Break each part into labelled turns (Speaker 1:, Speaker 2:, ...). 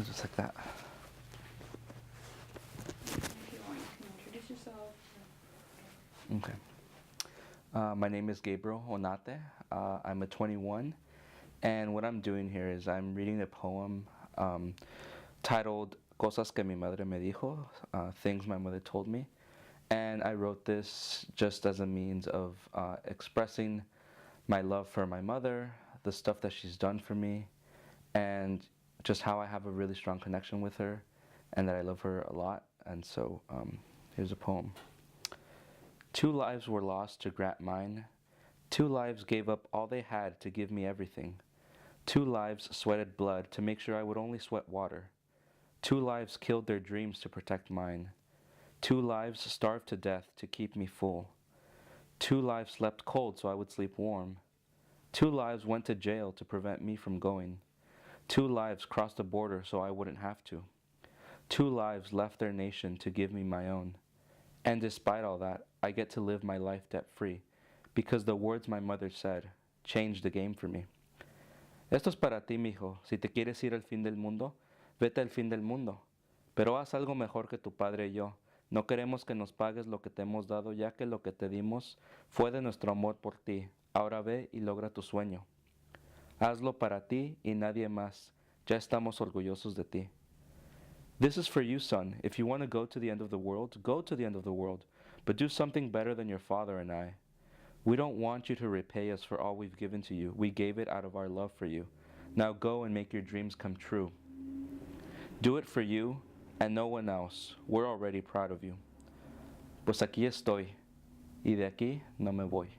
Speaker 1: just like that.
Speaker 2: If you want, you can introduce yourself.
Speaker 1: Okay. My name is Gabriel Onate. I'm a 21, and what I'm doing here is I'm reading a poem titled Cosas que mi madre me dijo, things my mother told me. And I wrote this just as a means of expressing my love for my mother, the stuff that she's done for me, and just how I have a really strong connection with her and that I love her a lot. And so here's a poem. 2 lives were lost to grant mine. 2 lives gave up all they had to give me everything. 2 lives sweated blood to make sure I would only sweat water. 2 lives killed their dreams to protect mine. 2 lives starved to death to keep me full. 2 lives slept cold so I would sleep warm. 2 lives went to jail to prevent me from going. 2 lives crossed the border so I wouldn't have to. 2 lives left their nation to give me my own. And despite all that, I get to live my life debt-free because the words my mother said changed the game for me. Esto es para ti, mijo. Si te quieres ir al fin del mundo, vete al fin del mundo. Pero haz algo mejor que tu padre y yo. No queremos que nos pagues lo que te hemos dado, ya que lo que te dimos fue de nuestro amor por ti. Ahora ve y logra tu sueño. Hazlo para ti y nadie más. Ya estamos orgullosos de ti. This is for you, son. If you want to go to the end of the world, go to the end of the world. But do something better than your father and I. We don't want you to repay us for all we've given to you. We gave it out of our love for you. Now go and make your dreams come true. Do it for you and no one else. We're already proud of you. Pues aquí estoy, y de aquí no me voy.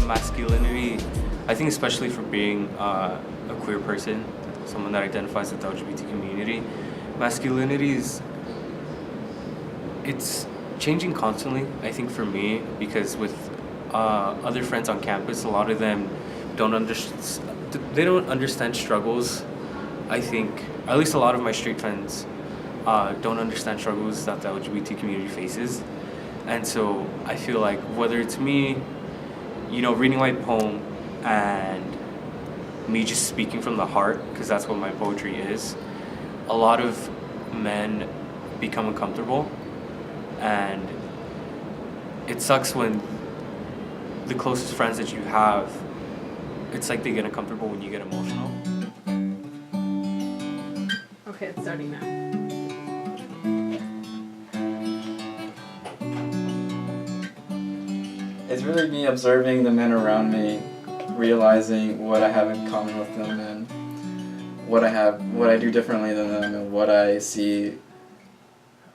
Speaker 3: Masculinity, I think especially for being a queer person, someone that identifies with the LGBT community, masculinity it's changing constantly, I think, for me, because with other friends on campus, a lot of them don't understand struggles. I think, at least a lot of my straight friends don't understand struggles that the LGBT community faces. And so I feel like whether it's me, reading my poem and me just speaking from the heart, because that's what my poetry is, a lot of men become uncomfortable, and it sucks when the closest friends that you have, it's like they get uncomfortable when you get emotional.
Speaker 2: Okay, it's starting now.
Speaker 4: It's really me observing the men around me, realizing what I have in common with them and what I do differently than them, and what I see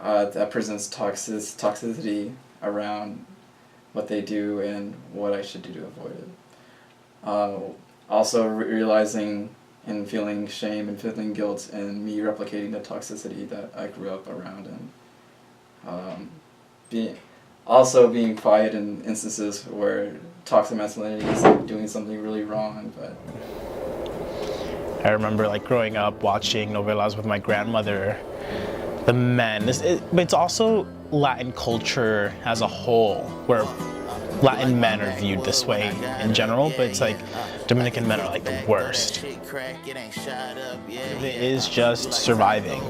Speaker 4: that presents toxicity around what they do and what I should do to avoid it. Also realizing and feeling shame and feeling guilt and me replicating the toxicity that I grew up around, and being quiet in instances where toxic masculinity is doing something really wrong. But
Speaker 5: I remember growing up watching novelas with my grandmother. The men, but it's also Latin culture as a whole, where Latin men are viewed this way in general, but it's Dominican men are the worst. It is just surviving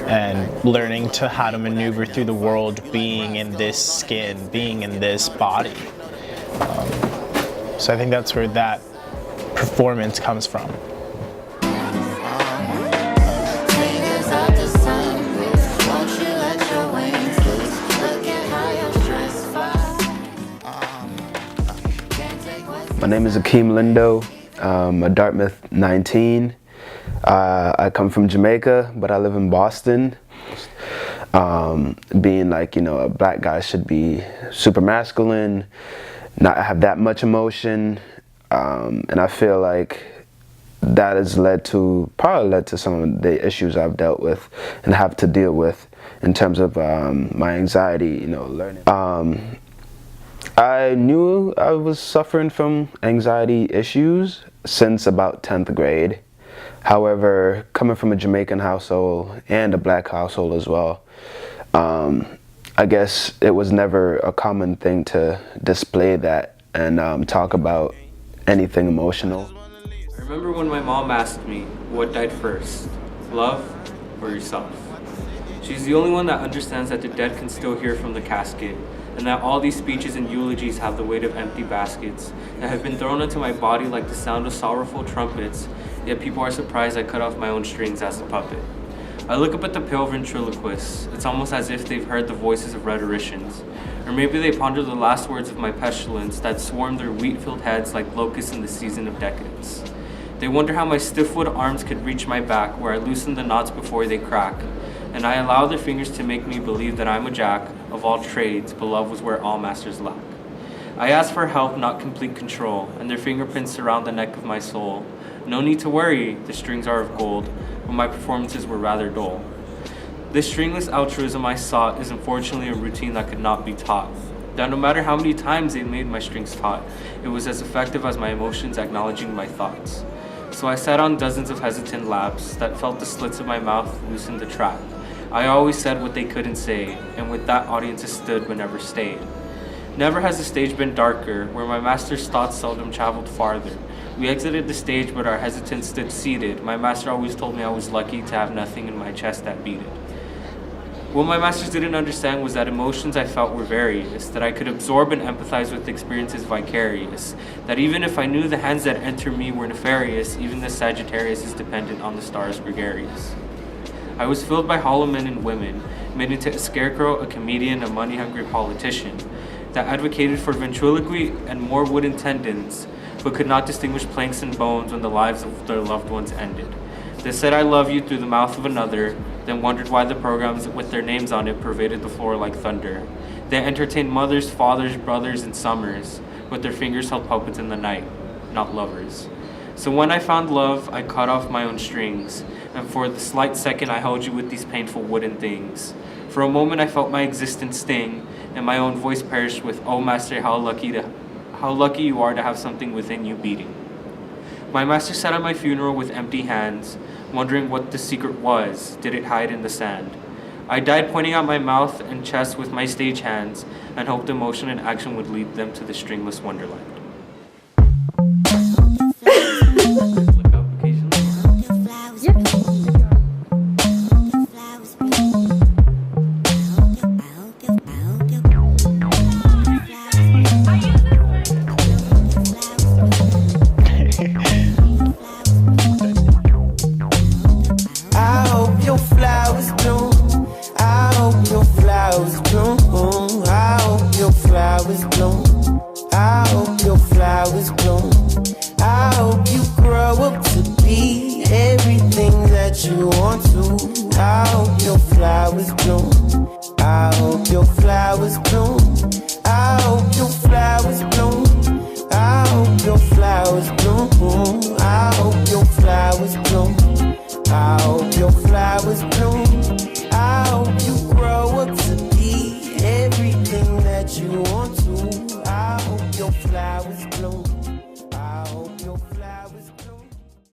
Speaker 5: and learning how to maneuver through the world, being in this skin, being in this body. So I think that's where that performance comes from.
Speaker 6: My name is Akeem Lindo. I'm a Dartmouth 19. I come from Jamaica, but I live in Boston. Being a black guy should be super masculine, not have that much emotion, and I feel like that has probably led to some of the issues I've dealt with and have to deal with in terms of my anxiety, learning. I knew I was suffering from anxiety issues since about 10th grade. However, coming from a Jamaican household and a black household as well, I guess it was never a common thing to display that and talk about anything emotional.
Speaker 3: I remember when my mom asked me, what died first, love or yourself? She's the only one that understands that the dead can still hear from the casket, and that all these speeches and eulogies have the weight of empty baskets that have been thrown into my body like the sound of sorrowful trumpets, yet people are surprised I cut off my own strings as a puppet. I look up at the pale ventriloquists. It's almost as if they've heard the voices of rhetoricians. Or maybe they ponder the last words of my pestilence that swarm their wheat-filled heads like locusts in the season of decadence. They wonder how my stiff-wood arms could reach my back, where I loosen the knots before they crack. And I allow their fingers to make me believe that I'm a jack of all trades, but love was where all masters lack. I ask for help, not complete control, and their fingerprints surround the neck of my soul. No need to worry, the strings are of gold, but my performances were rather dull. This stringless altruism I sought is unfortunately a routine that could not be taught. That no matter how many times they made my strings taut, it was as effective as my emotions acknowledging my thoughts. So I sat on dozens of hesitant laps that felt the slits of my mouth loosen the trap. I always said what they couldn't say, and with that audiences stood but never stayed. Never has the stage been darker, where my master's thoughts seldom traveled farther. We exited the stage, but our hesitants stood seated. My master always told me I was lucky to have nothing in my chest that beat it. What my masters didn't understand was that emotions I felt were various, that I could absorb and empathize with experiences vicarious, that even if I knew the hands that enter me were nefarious, even the Sagittarius is dependent on the stars gregarious. I was filled by hollow men and women, made into a scarecrow, a comedian, a money-hungry politician, that advocated for ventriloquy and more wooden tendons, but could not distinguish planks and bones when the lives of their loved ones ended. They said I love you through the mouth of another, then wondered why the programs with their names on it pervaded the floor like thunder. They entertained mothers, fathers, brothers, and summers, but their fingers held puppets in the night, not lovers. So when I found love, I cut off my own strings, and for the slight second I held you with these painful wooden things. For a moment I felt my existence sting, and my own voice perished with, "Oh master, how lucky you are to have something within you beating." My master sat at my funeral with empty hands, wondering what the secret was. Did it hide in the sand? I died pointing out my mouth and chest with my stage hands, and hoped emotion and action would lead them to the stringless wonderland. Look up occasionally.
Speaker 2: Yep.
Speaker 7: I hope your flowers bloom. I hope your flowers bloom. I hope your flowers bloom. I hope your flowers bloom. I hope you grow up to be everything that you want to. I hope your flowers bloom. I hope your flowers bloom. I hope your flowers bloom. I hope your flowers bloom. I hope your flowers bloom.